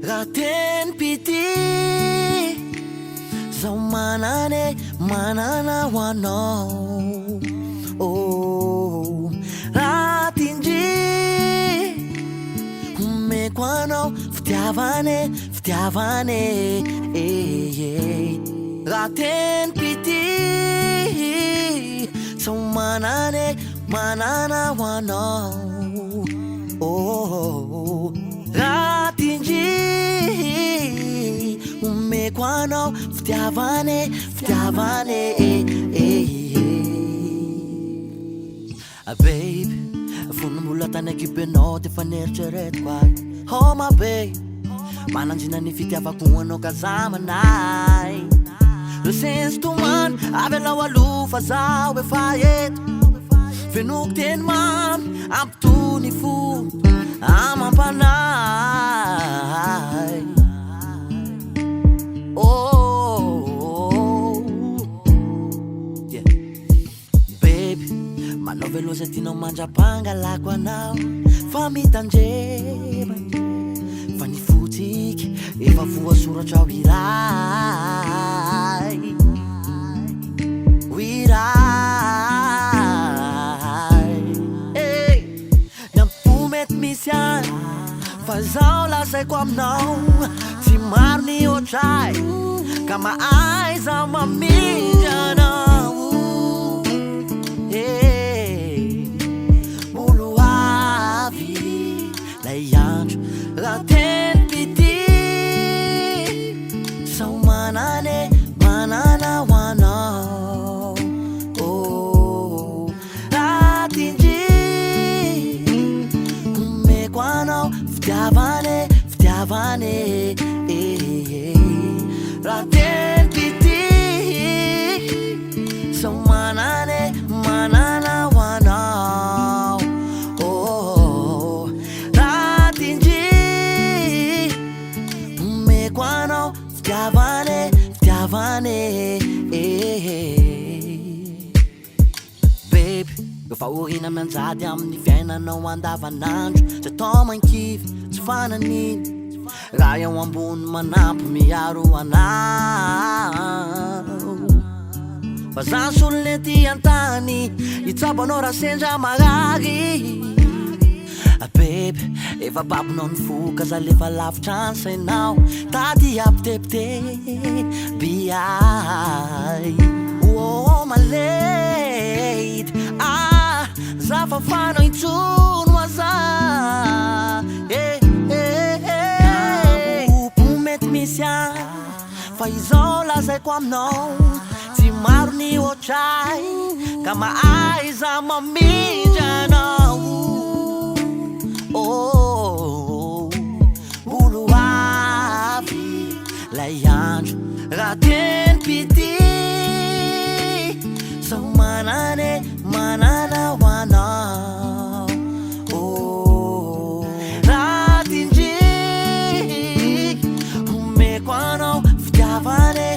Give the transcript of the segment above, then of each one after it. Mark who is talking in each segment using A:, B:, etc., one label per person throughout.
A: Raha TENIM-PITIA zaho manana ho anao. Raha tindry homeko anao fitiavane Raha TENIM-PITIA zaho manana ho anao. Raha tindry homeko anao fitiavane Babe, vonombola tany akipenao tefa neritreretiko ahy. Oh my babe, mananjina ny fitiavako anao ka zamanay. Le senstomany avy alao alofa zaho efa eto. Venoko teny mamy ampitony fo amampanay. Baby, manao veloza tianao mandrapangalako anao. Fa mitandrema fa ny fotsiky efa voasoratra ao iray. Mety misy any fa zaho lazaiko aminao. Tsy maro ny ohatray ka maaiza mamindry anao. Olo avy lay andro raha TENIM-PITIA zaho manana ho anao. Raha tindry homeko anao fitiavane Raha TENIM-PITIA zaho manana ho anao. Raha tindry homeko anao fitiavane Baby, efa orina mianjady amin'ny fiainanao andavanandro. Tsy atao mankivy, tsy fananiny raha eo ambony manampy miaro anao. Fa zany solony ety antany hitsabanao raha sendra marary. Baby, efa babinao ny foka za lefa lavitra ansainao. Tady apitepite biay. Oh my lady, zafafanao intsono aza. Mety misy any fa izao lazaiko aminao. Tsy maro ny ohatray ka maaiza mamindry anao. Olo avy lay andro raha TENIM-PITIA zaho manana ho anao. Raha tindry homeko anao fitiavane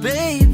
A: Baby,